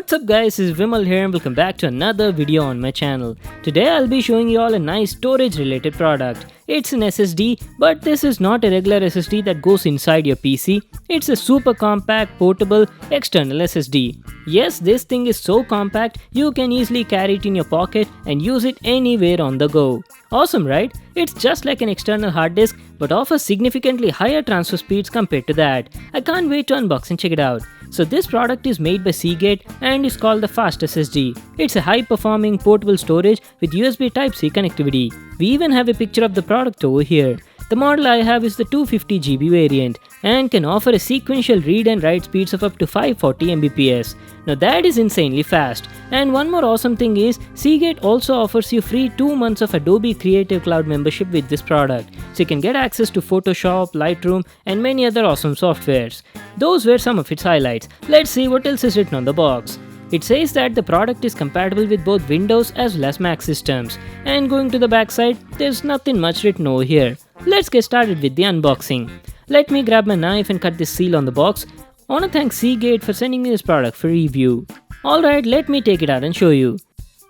What's up guys, this is Vimal here and welcome back to another video on my channel. Today I'll be showing you all a nice storage related product. It's an SSD, but this is not a regular SSD that goes inside your PC. It's a super compact, portable, external SSD. Yes, this thing is so compact, you can easily carry it in your pocket and use it anywhere on the go. Awesome, right? It's just like an external hard disk, but offers significantly higher transfer speeds compared to that. I can't wait to unbox and check it out. So this product is made by Seagate and is called the Fast SSD. It's a high-performing portable storage with USB Type-C connectivity. We even have a picture of the product over here. The model I have is the 250GB variant and can offer a sequential read and write speeds of up to 540 Mbps. Now that is insanely fast. And one more awesome thing is, Seagate also offers you free 2 months of Adobe Creative Cloud membership with this product. So you can get access to Photoshop, Lightroom and many other awesome softwares. Those were some of its highlights. Let's see what else is written on the box. It says that the product is compatible with both Windows as well as Mac systems. And going to the back side, there's nothing much written over here. Let's get started with the unboxing. Let me grab my knife and cut this seal on the box. I wanna thank Seagate for sending me this product for review. Alright, let me take it out and show you.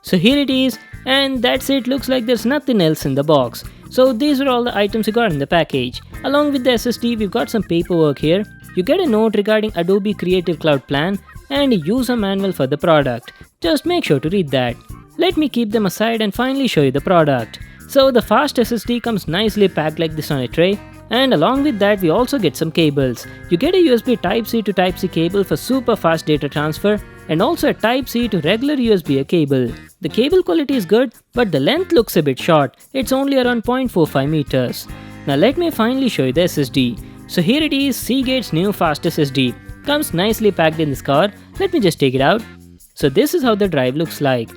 So here it is, and that's it. Looks like there's nothing else in the box. So these are all the items you got in the package. Along with the SSD, we've got some paperwork here. You get a note regarding Adobe Creative Cloud plan and a user manual for the product. Just make sure to read that. Let me keep them aside and finally show you the product. So the Fast SSD comes nicely packed like this on a tray, and along with that we also get some cables. You get a USB Type-C to Type-C cable for super fast data transfer and also a Type-C to regular USB cable. The cable quality is good, but the length looks a bit short. It's only around 0.45 meters. Now let me finally show you the SSD. So here it is, Seagate's new Fast SSD. Comes nicely packed in this card. Let me just take it out. So this is how the drive looks like.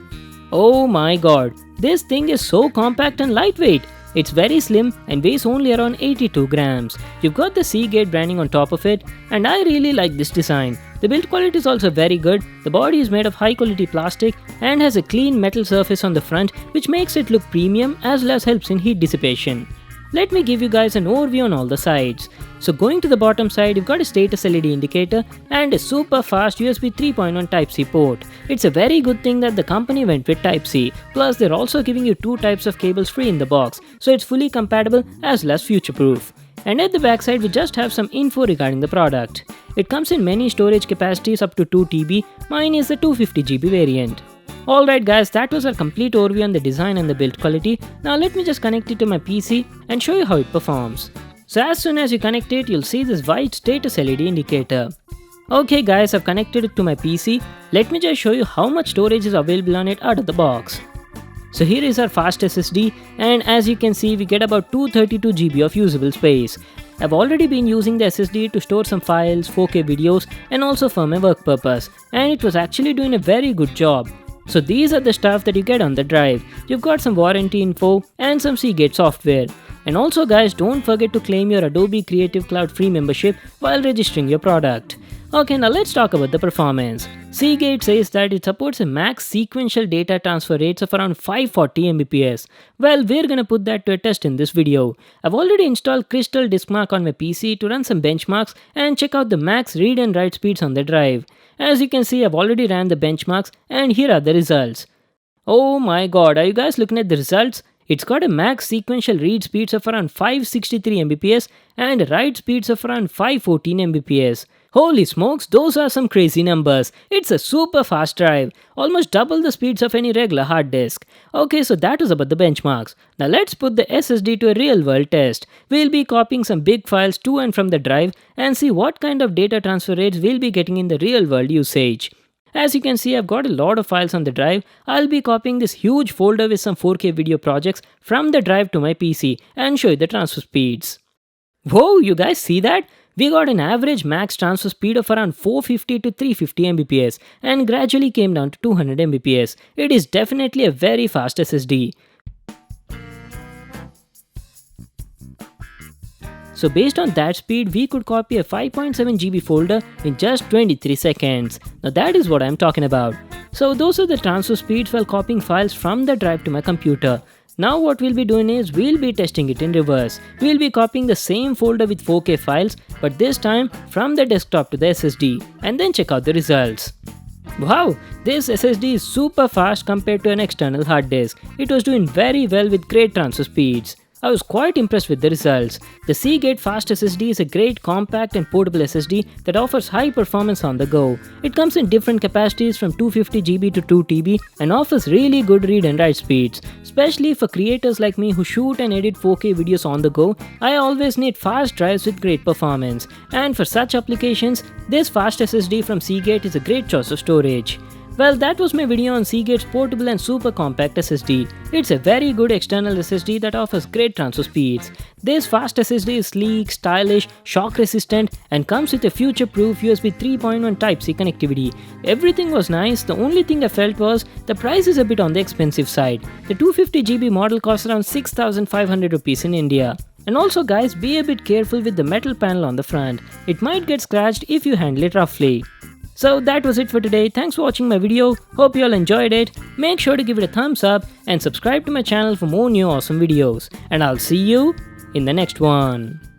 Oh my god, this thing is so compact and lightweight. It's very slim and weighs only around 82 grams. You've got the Seagate branding on top of it, and I really like this design. The build quality is also very good. The body is made of high quality plastic and has a clean metal surface on the front, which makes it look premium as well as helps in heat dissipation. Let me give you guys an overview on all the sides. So going to the bottom side, you've got a status LED indicator and a super fast USB 3.1 Type-C port. It's a very good thing that the company went with Type-C. Plus they're also giving you 2 types of cables free in the box, so it's fully compatible as well as future-proof. And at the back side, we just have some info regarding the product. It comes in many storage capacities up to 2 TB. Mine is the 250GB variant. Alright guys, that was our complete overview on the design and the build quality. Now let me just connect it to my PC and show you how it performs. So as soon as you connect it, you'll see this white status LED indicator. Okay guys, I've connected it to my PC. Let me just show you how much storage is available on it out of the box. So here is our Fast SSD, and as you can see, we get about 232GB of usable space. I've already been using the SSD to store some files, 4K videos and also for my work purpose, and it was actually doing a very good job. So these are the stuff that you get on the drive. You've got some warranty info and some Seagate software. And also guys, don't forget to claim your Adobe Creative Cloud free membership while registering your product. Okay, now let's talk about the performance. Seagate says that it supports a max sequential data transfer rates of around 540 Mbps. Well, we're gonna put that to a test in this video. I've already installed Crystal DiskMark on my PC to run some benchmarks and check out the max read and write speeds on the drive. As you can see, I've already ran the benchmarks and here are the results. Oh my god, are you guys looking at the results? It's got a max sequential read speeds of around 563 Mbps and write speeds of around 514 Mbps. Holy smokes, those are some crazy numbers. It's a super fast drive, almost double the speeds of any regular hard disk. Okay, so that was about the benchmarks. Now let's put the SSD to a real world test. We'll be copying some big files to and from the drive and see what kind of data transfer rates we'll be getting in the real world usage. As you can see, I've got a lot of files on the drive. I'll be copying this huge folder with some 4K video projects from the drive to my PC and show you the transfer speeds. Whoa, you guys see that? We got an average max transfer speed of around 450 to 350 Mbps and gradually came down to 200 Mbps. It is definitely a very fast SSD. So based on that speed, we could copy a 5.7 GB folder in just 23 seconds. Now that is what I'm talking about. So those are the transfer speeds while copying files from the drive to my computer. Now what we'll be doing is we'll be testing it in reverse. We'll be copying the same folder with 4K files, but this time from the desktop to the SSD, and then check out the results. Wow, this SSD is super fast compared to an external hard disk. It was doing very well with great transfer speeds. I was quite impressed with the results. The Seagate Fast SSD is a great compact and portable SSD that offers high performance on the go. It comes in different capacities from 250GB to 2TB and offers really good read and write speeds. Especially for creators like me who shoot and edit 4K videos on the go, I always need fast drives with great performance. And for such applications, this fast SSD from Seagate is a great choice of storage. Well, that was my video on Seagate's portable and super compact SSD. It's a very good external SSD that offers great transfer speeds. This fast SSD is sleek, stylish, shock resistant and comes with a future-proof USB 3.1 Type-C connectivity. Everything was nice, the only thing I felt was the price is a bit on the expensive side. The 250GB model costs around 6,500 rupees in India. And also guys, be a bit careful with the metal panel on the front. It might get scratched if you handle it roughly. So that was it for today. Thanks for watching my video. Hope you all enjoyed it. Make sure to give it a thumbs up and subscribe to my channel for more new awesome videos. And I'll see you in the next one.